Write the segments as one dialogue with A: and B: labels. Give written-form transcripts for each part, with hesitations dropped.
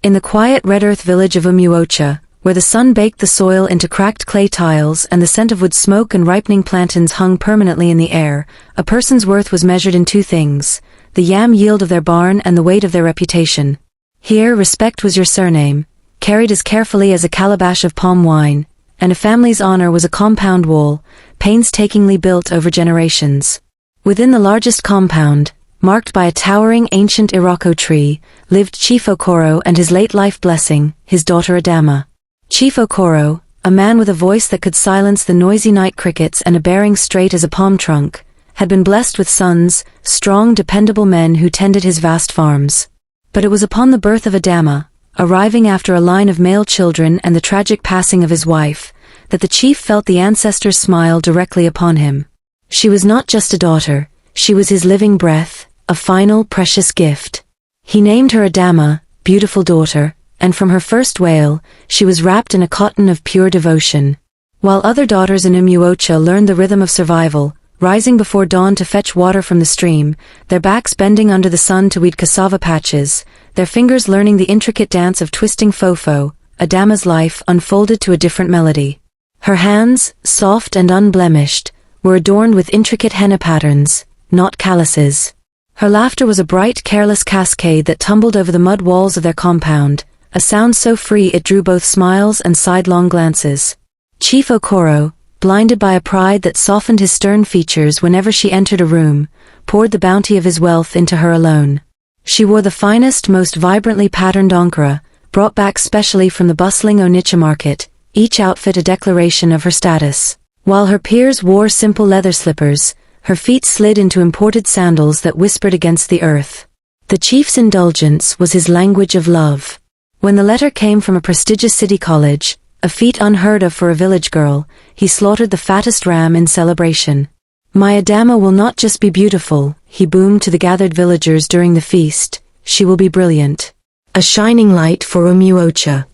A: In the quiet red earth village of Umuocha, where the sun baked the soil into cracked clay tiles and the scent of wood smoke and ripening plantains hung permanently in the air, a person's worth was measured in two things: the yam yield of their barn and the weight of their reputation. Here, respect was your surname, carried as carefully as a calabash of palm wine, and a family's honor was a compound wall, painstakingly built over generations. Within the largest compound, marked by a towering ancient Iroko tree, lived Chief Okoro and his late life blessing, his daughter Adama. Chief Okoro, a man with a voice that could silence the noisy night crickets and a bearing straight as a palm trunk, had been blessed with sons, strong, dependable men who tended his vast farms. But it was upon the birth of Adama, arriving after a line of male children and the tragic passing of his wife, that the chief felt the ancestors smile directly upon him. She was not just a daughter, she was his living breath, a final, precious gift. He named her Adama, beautiful daughter, and from her first wail, she was wrapped in a cotton of pure devotion. While other daughters in Umuocha learned the rhythm of survival, rising before dawn to fetch water from the stream, their backs bending under the sun to weed cassava patches, their fingers learning the intricate dance of twisting fofo, Adama's life unfolded to a different melody. Her hands, soft and unblemished, were adorned with intricate henna patterns, not calluses. Her laughter was a bright, careless cascade that tumbled over the mud walls of their compound, a sound so free it drew both smiles and sidelong glances. Chief Okoro, blinded by a pride that softened his stern features whenever she entered a room, poured the bounty of his wealth into her alone. She wore the finest, most vibrantly patterned ankara, brought back specially from the bustling Onitsha market, each outfit a declaration of her status. While her peers wore simple leather slippers, her feet slid into imported sandals that whispered against the earth. The chief's indulgence was his language of love. When the letter came from a prestigious city college, a feat unheard of for a village girl, he slaughtered the fattest ram in celebration. My Adama will not just be beautiful, he boomed to the gathered villagers during the feast, she will be brilliant. A shining light for Umuocha.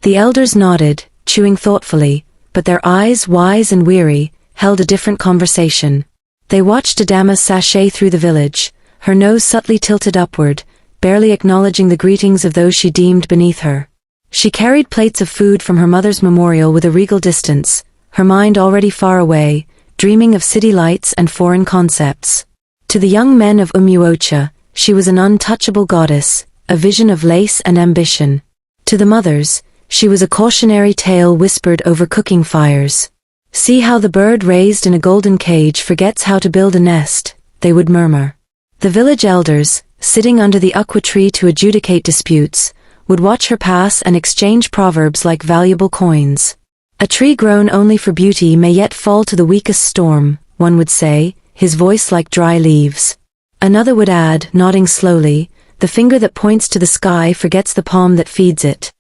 A: The elders nodded, chewing thoughtfully, but their eyes, wise and weary, held a different conversation. They watched Adama sashay through the village, her nose subtly tilted upward, barely acknowledging the greetings of those she deemed beneath her. She carried plates of food from her mother's memorial with a regal distance, her mind already far away, dreaming of city lights and foreign concepts. To the young men of Umuocha, she was an untouchable goddess, a vision of lace and ambition. To the mothers, she was a cautionary tale whispered over cooking fires. See how the bird raised in a golden cage forgets how to build a nest, they would murmur. The village elders, sitting under the ukwa tree to adjudicate disputes, would watch her pass and exchange proverbs like valuable coins. A tree grown only for beauty may yet fall to the weakest storm, one would say, his voice like dry leaves. Another would add, nodding slowly, the finger that points to the sky forgets the palm that feeds it.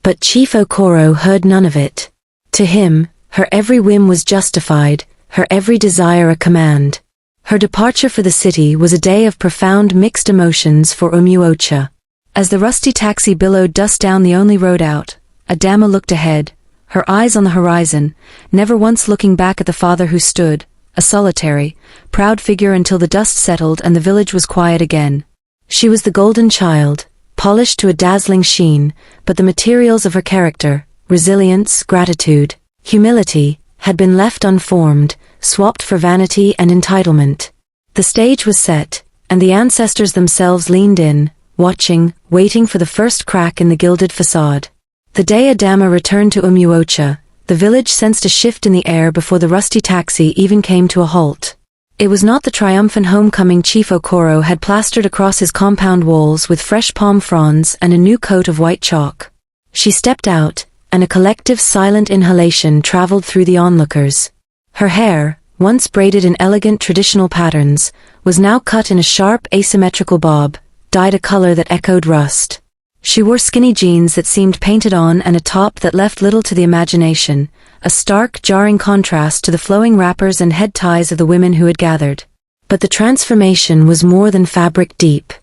A: But Chief Okoro heard none of it. To him, her every whim was justified, her every desire a command. Her departure for the city was a day of profound mixed emotions for Umuocha. As the rusty taxi billowed dust down the only road out, Adama looked ahead, her eyes on the horizon, never once looking back at the father who stood, a solitary, proud figure until the dust settled and the village was quiet again. She was the golden child, polished to a dazzling sheen, but the materials of her character, resilience, gratitude, humility, had been left unformed, swapped for vanity and entitlement. The stage was set, and the ancestors themselves leaned in, watching, waiting for the first crack in the gilded facade. The day Adama returned to Umuocha, the village sensed a shift in the air before the rusty taxi even came to a halt. It was not the triumphant homecoming Chief Okoro had plastered across his compound walls with fresh palm fronds and a new coat of white chalk. She stepped out, and a collective silent inhalation traveled through the onlookers. Her hair, once braided in elegant traditional patterns, was now cut in a sharp asymmetrical bob, dyed a color that echoed rust. She wore skinny jeans that seemed painted on and a top that left little to the imagination, a stark, jarring contrast to the flowing wrappers and head ties of the women who had gathered. But the transformation was more than fabric deep.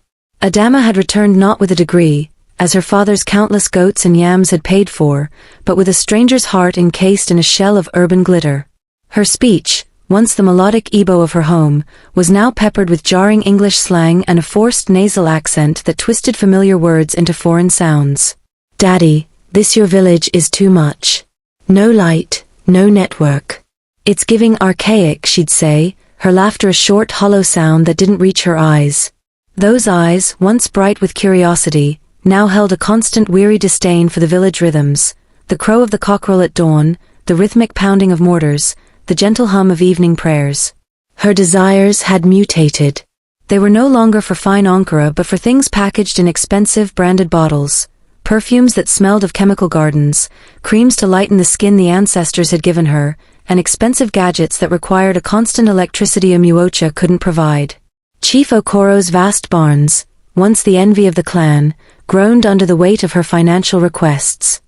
A: Adama had returned not with a degree, as her father's countless goats and yams had paid for, but with a stranger's heart encased in a shell of urban glitter. Her speech, once the melodic Igbo of her home, was now peppered with jarring English slang and a forced nasal accent that twisted familiar words into foreign sounds. "Daddy, this your village is too much. No light, no network. It's giving archaic," she'd say, her laughter a short hollow sound that didn't reach her eyes. Those eyes, once bright with curiosity, now held a constant weary disdain for the village rhythms, the crow of the cockerel at dawn, the rhythmic pounding of mortars, the gentle hum of evening prayers. Her desires had mutated. They were no longer for fine Ankara but for things packaged in expensive branded bottles, perfumes that smelled of chemical gardens, creams to lighten the skin the ancestors had given her, and expensive gadgets that required a constant electricity Umuocha couldn't provide. Chief Okoro's vast barns, once the envy of the clan, groaned under the weight of her financial requests.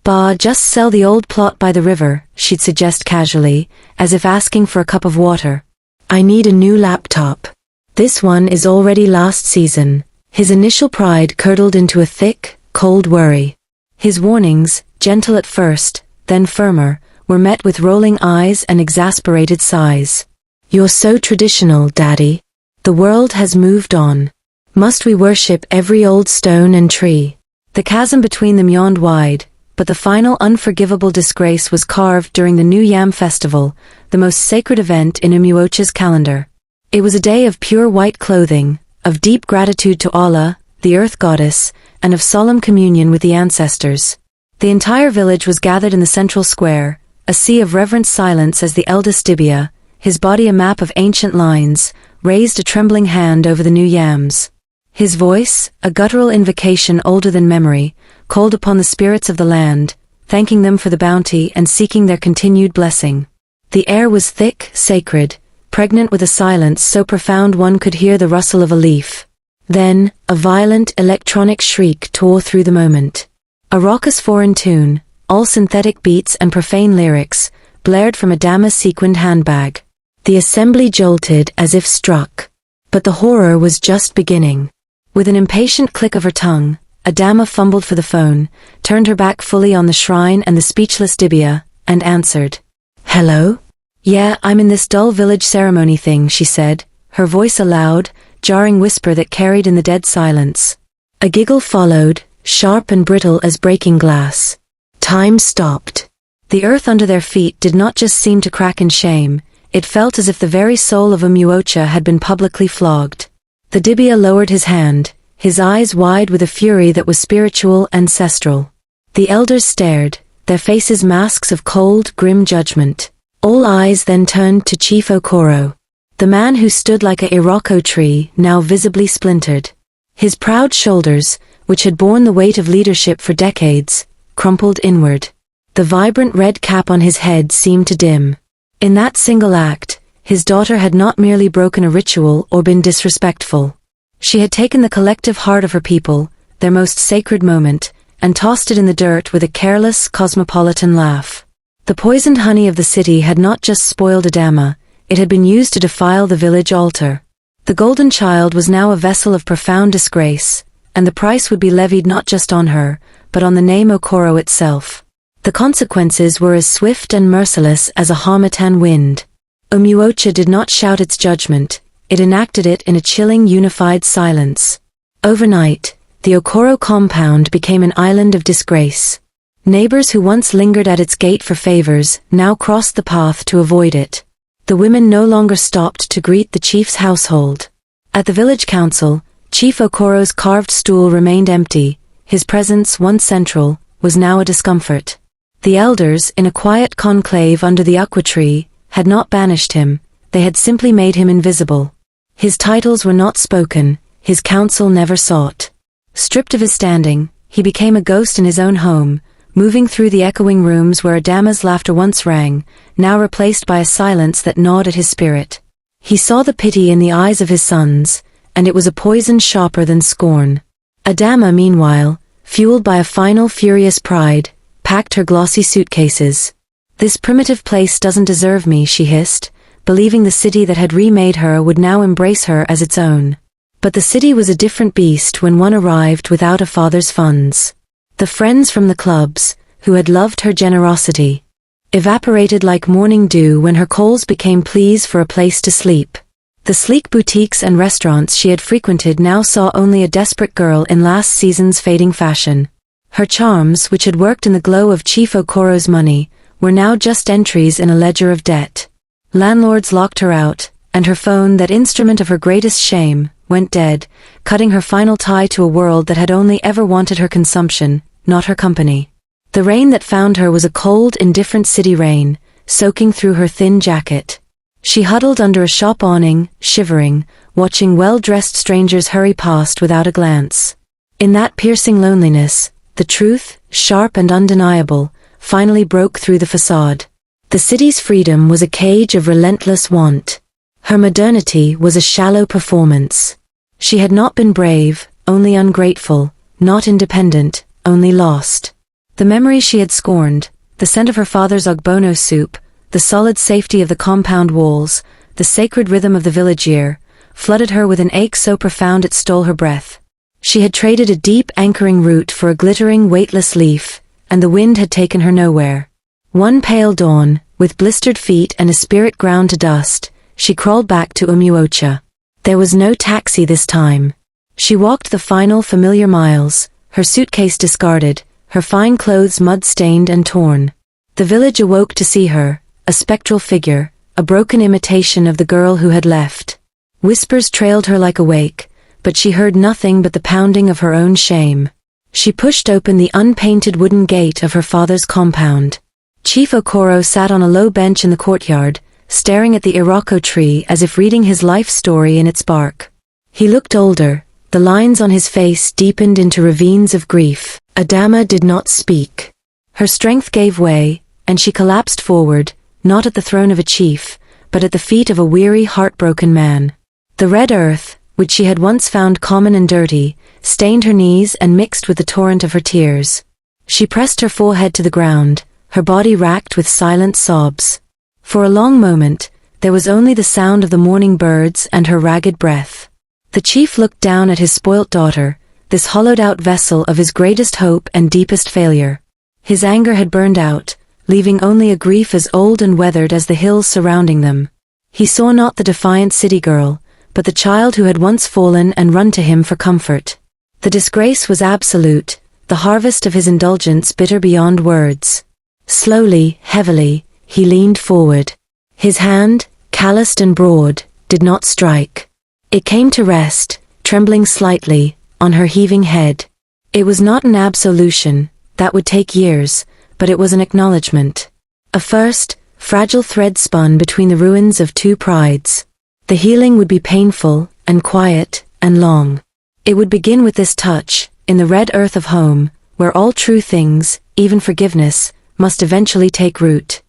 A: "Bah, just sell the old plot by the river," she'd suggest casually, as if asking for a cup of water. "I need a new laptop. This one is already last season." His initial pride curdled into a thick, cold worry. His warnings, gentle at first, then firmer, were met with rolling eyes and exasperated sighs. "You're so traditional, Daddy. The world has moved on. Must we worship every old stone and tree?" The chasm between them yawned wide, but the final unforgivable disgrace was carved during the New Yam Festival, the most sacred event in Umuocha's calendar. It was a day of pure white clothing, of deep gratitude to Allah, the earth goddess, and of solemn communion with the ancestors. The entire village was gathered in the central square, a sea of reverent silence as the eldest Dibia, his body a map of ancient lines, raised a trembling hand over the new yams. His voice, a guttural invocation older than memory, called upon the spirits of the land, thanking them for the bounty and seeking their continued blessing. The air was thick, sacred, pregnant with a silence so profound one could hear the rustle of a leaf. Then, a violent electronic shriek tore through the moment. A raucous foreign tune, all synthetic beats and profane lyrics, blared from a dama-sequined handbag. The assembly jolted as if struck. But the horror was just beginning. With an impatient click of her tongue, Adama fumbled for the phone, turned her back fully on the shrine and the speechless Dibia, and answered. "Hello? Yeah, I'm in this dull village ceremony thing," she said, her voice a loud, jarring whisper that carried in the dead silence. A giggle followed, sharp and brittle as breaking glass. Time stopped. The earth under their feet did not just seem to crack in shame, it felt as if the very soul of Umuocha had been publicly flogged. The Dibia lowered his hand, his eyes wide with a fury that was spiritual, ancestral. The elders stared, their faces masks of cold, grim judgment. All eyes then turned to Chief Okoro, the man who stood like a Iroko tree, now visibly splintered. His proud shoulders, which had borne the weight of leadership for decades, crumpled inward. The vibrant red cap on his head seemed to dim. In that single act, his daughter had not merely broken a ritual or been disrespectful. She had taken the collective heart of her people, their most sacred moment, and tossed it in the dirt with a careless, cosmopolitan laugh. The poisoned honey of the city had not just spoiled Adama, it had been used to defile the village altar. The golden child was now a vessel of profound disgrace, and the price would be levied not just on her, but on the name Okoro itself. The consequences were as swift and merciless as a harmattan wind. Umuocha did not shout its judgment, it enacted it in a chilling unified silence. Overnight, the Okoro compound became an island of disgrace. Neighbors who once lingered at its gate for favors now crossed the path to avoid it. The women no longer stopped to greet the chief's household. At the village council, Chief Okoro's carved stool remained empty, his presence, once central, was now a discomfort. The elders, in a quiet conclave under the aqua tree, had not banished him, they had simply made him invisible. His titles were not spoken, his counsel never sought. Stripped of his standing, he became a ghost in his own home, moving through the echoing rooms where Adama's laughter once rang, now replaced by a silence that gnawed at his spirit. He saw the pity in the eyes of his sons, and it was a poison sharper than scorn. Adama, meanwhile, fueled by a final furious pride, packed her glossy suitcases. "This primitive place doesn't deserve me," she hissed, believing the city that had remade her would now embrace her as its own. But the city was a different beast when one arrived without a father's funds. The friends from the clubs, who had loved her generosity. evaporated like morning dew when her coals became pleas for a place to sleep. The sleek boutiques and restaurants she had frequented now saw only a desperate girl in last season's fading fashion. Her charms, which had worked in the glow of Chief Okoro's money, were now just entries in a ledger of debt. Landlords locked her out, and her phone, that instrument of her greatest shame, went dead, cutting her final tie to a world that had only ever wanted her consumption, not her company. The rain that found her was a cold, indifferent city rain, soaking through her thin jacket. She huddled under a shop awning, shivering, watching well-dressed strangers hurry past without a glance. In that piercing loneliness, the truth, sharp and undeniable, finally broke through the facade. The city's freedom was a cage of relentless want. Her modernity was a shallow performance. She had not been brave, only ungrateful, not independent, only lost. The memories she had scorned, the scent of her father's ogbono soup, the solid safety of the compound walls, the sacred rhythm of the village year, flooded her with an ache so profound it stole her breath. She had traded a deep anchoring root for a glittering weightless leaf, and the wind had taken her nowhere. One pale dawn, with blistered feet and a spirit ground to dust, she crawled back to Umuocha. There was no taxi this time. She walked the final familiar miles, her suitcase discarded, her fine clothes mud-stained and torn. The village awoke to see her, a spectral figure, a broken imitation of the girl who had left. Whispers trailed her like a wake, but she heard nothing but the pounding of her own shame. She pushed open the unpainted wooden gate of her father's compound. Chief Okoro sat on a low bench in the courtyard, staring at the iroko tree as if reading his life story in its bark. He looked older, the lines on his face deepened into ravines of grief. Adama did not speak. Her strength gave way, and she collapsed forward, not at the throne of a chief, but at the feet of a weary, heartbroken man. The red earth, which she had once found common and dirty, stained her knees and mixed with the torrent of her tears. She pressed her forehead to the ground, her body racked with silent sobs. For a long moment, there was only the sound of the morning birds and her ragged breath. The chief looked down at his spoilt daughter, this hollowed-out vessel of his greatest hope and deepest failure. His anger had burned out, leaving only a grief as old and weathered as the hills surrounding them. He saw not the defiant city girl, but the child who had once fallen and run to him for comfort. The disgrace was absolute, the harvest of his indulgence bitter beyond words. Slowly, heavily, he leaned forward. His hand, calloused and broad, did not strike. It came to rest, trembling slightly, on her heaving head. It was not an absolution, that would take years, but it was an acknowledgement. A first, fragile thread spun between the ruins of two prides. The healing would be painful, and quiet, and long. It would begin with this touch, in the red earth of home, where all true things, even forgiveness, must eventually take root.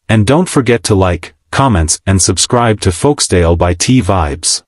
B: And don't forget to like, comments, and subscribe to Folktales by T Vibes.